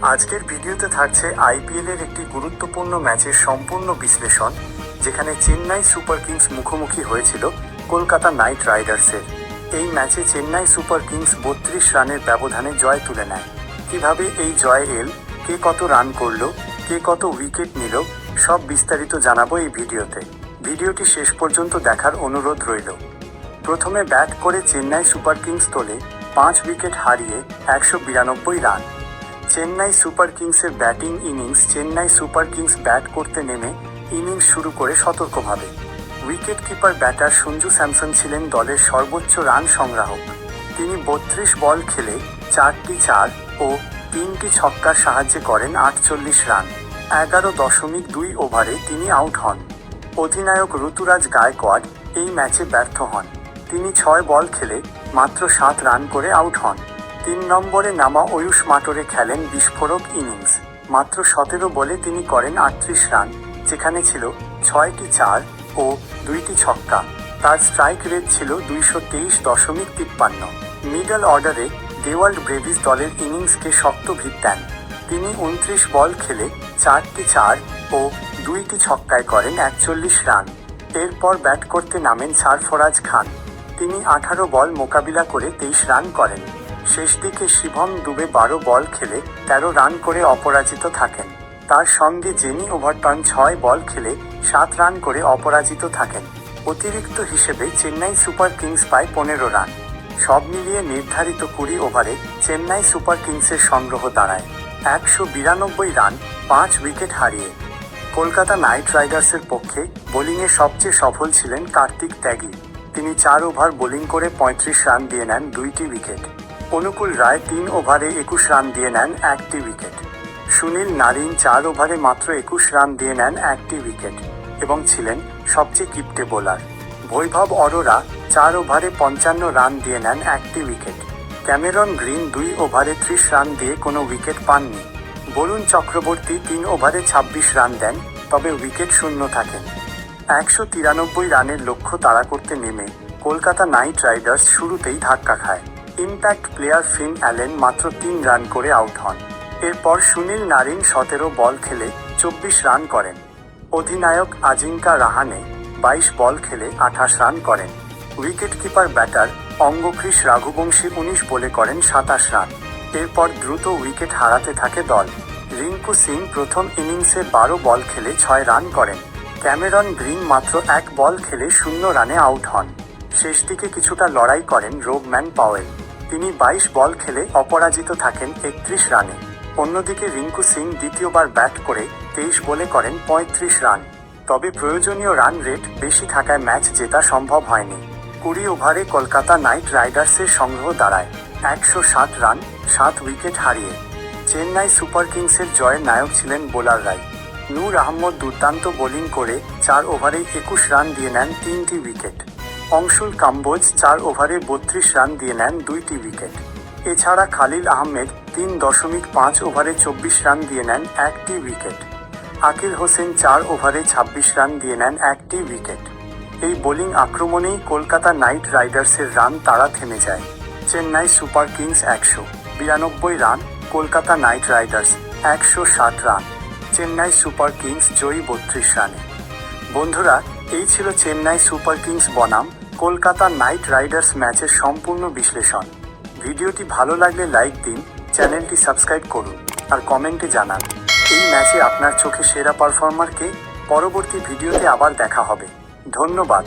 আজকের ভিডিওতে থাকছে আইপিএল এর একটি গুরুত্বপূর্ণ ম্যাচের সম্পূর্ণ বিশ্লেষণ, যেখানে চেন্নাই সুপার কিংস মুখোমুখি হয়েছিল কলকাতা নাইট রাইডার্সের। এই ম্যাচে চেন্নাই সুপার কিংস 32 রানের ব্যবধানে জয় তুলে নেয়। কিভাবে এই জয় এল, কে কত রান করল, কে কত উইকেট নিল, সব বিস্তারিত জানাবো এই ভিডিওতে। ভিডিওটি শেষ পর্যন্ত দেখার অনুরোধ রইল। প্রথমে ব্যাট করে চেন্নাই সুপার কিংস তোলে 5 উইকেট হারিয়ে 192 রান। চেন্নাই সুপার কিংসের batting innings. Chennai super kings bat করতে নেমে ইনিংস শুরু করে সতর্কভাবে। Wicket keeper batter Sanju Samson ছিলেন দলের সর্বোচ্চ রান সংগ্রাহক। তিনি 32 বল খেলে 4টি 4 ও 3টি ছক্কার সাহায্যে করেন 48 রান। 11.2 ওভারে তিনি আউট হন। অধিনায়ক ঋতুরাজ গায়কোয়াড় এই ম্যাচে ব্যর্থ হন। তিনি 6 বল খেলে মাত্র 7 রান করে আউট হন। 3 নম্বরে নামা অয়ুশ মাটোরে খেলেন বিস্ফোরক ইনিংস। মাত্র 17 বলে তিনি করেন 38 রান, যেখানে ছিল 6টি 4 ও 2টি ছক্কা। তার স্ট্রাইক রেট ছিল 223.53। মিডল অর্ডারে ডেওয়াল্ড ব্রেভিস দলের ইনিংসকে শক্ত ভিত দেন। তিনি 29 বল খেলে 4টি 4 ও 2টি ছক্কায় করেন 41 রান। এরপর ব্যাট করতে নামেন সারফরাজ খান। তিনি 18 বল মোকাবিলা করে 23 রান করেন। শেষ দিকে শিভম দুবে 12 বল খেলে 13 রান করে অপরাজিত থাকেন। তার সঙ্গে জেমি ওভারটন 6 বল খেলে 7 রান করে অপরাজিত থাকেন। অতিরিক্ত হিসেবে চেন্নাই সুপার কিংস পায় 15 রান। সব মিলিয়ে নির্ধারিত 20 ওভারে চেন্নাই সুপার কিংসের সংগ্রহ দাঁড়ায় 192 রান, 5 উইকেট হারিয়ে। কলকাতা নাইট রাইডার্সের পক্ষে বোলিংয়ে সবচেয়ে সফল ছিলেন কার্তিক ত্যাগী। তিনি 4 ওভার বোলিং করে 35 রান দিয়ে নেন 2টি উইকেট। অনুকূল রায় 3 ওভারে 21 রান দিয়ে নেন 1টি উইকেট। সুনীল নারিন 4 ওভারে মাত্র 21 রান দিয়ে নেন 1টি উইকেট এবং ছিলেন সবচেয়ে কিপ্টে বোলার। বৈভব অরোরা 4 ওভারে 55 রান দিয়ে নেন 1টি উইকেট। ক্যামেরন গ্রিন 2 ওভারে 30 রান দিয়ে কোনো উইকেট পাননি। বরুণ চক্রবর্তী 3 ওভারে 26 রান দেন, তবে উইকেট শূন্য থাকেন। 193 রানের লক্ষ্য তাড়া করতে নেমে কলকাতা নাইট রাইডার্স শুরুতেই ধাক্কা খায়। ইম্প্যাক্ট প্লেয়ার ফিন অ্যালেন মাত্র 3 রান করে আউট হন। এরপর সুনীল নারিন 17 বল খেলে 24 রান করেন। অধিনায়ক আজিঙ্কা রাহানে 22 বল খেলে 28 রান করেন। Wicket keeper batter Angkrish Raghuvanshi 19 বলে করেন 27 রান। এরপর দ্রুত উইকেট হারাতে থাকে দল। রিঙ্কু সিং প্রথম ইনিংসে 12 বল খেলে 6 রান করেন। ক্যামেরন গ্রিন মাত্র 1 বল খেলে 0 রানে আউট হন। শেষ দিকে কিছুটা লড়াই করেন রোবম্যান পাওয়েল। তিনি 22 বল খেলে অপরাজিত থাকেন 31 রানে। অন্যদিকে রিঙ্কু সিং দ্বিতীয়বার ব্যাট করে 23 বলে করেন 35 রান। তবে প্রয়োজনীয় রান রেট বেশি থাকায় ম্যাচ জেতা সম্ভব হয়নি। 20 ওভারে কলকাতা নাইট রাইডার্সের সংগ্রহ দাঁড়ায় 107 রান, 7 উইকেট হারিয়ে। চেন্নাই সুপার কিংসের জয়ের নায়ক ছিলেন বোলাররাই। নূর আহমদ দুর্দান্ত বোলিং করে 4 ওভারে 21 রান দিয়ে নেন 3টি উইকেট। অংশুল কাম্বোজ 4 ওভারে 32 রান দিয়ে নেন 2টি উইকেট। এছাড়া খালিল আহমেদ 3.5 ওভারে 24 রান দিয়ে নেন 1টি উইকেট। আকিল হোসেন 4 ওভারে 26 রান দিয়ে নেন 1টি উইকেট। এই বোলিং আক্রমণেই কলকাতা নাইট রাইডার্সের রান তাড়া থেমে যায়। Chennai super kings 192 run, Kolkata knight riders 107 run. Chennai super kings জয়ী 32 রানে। বন্ধুরা, এই ছিল চেন্নাই সুপার কিংস বনাম কলকাতা নাইট রাইডার্স ম্যাচের সম্পূর্ণ বিশ্লেষণ। ভিডিওটি ভালো লাগলে লাইক দিন, চ্যানেলটি সাবস্ক্রাইব করুন আর কমেন্টে জানান এই ম্যাচে আপনার চোখে সেরা পারফর্মারকে। পরবর্তী ভিডিওতে আবার দেখা হবে। ধন্যবাদ।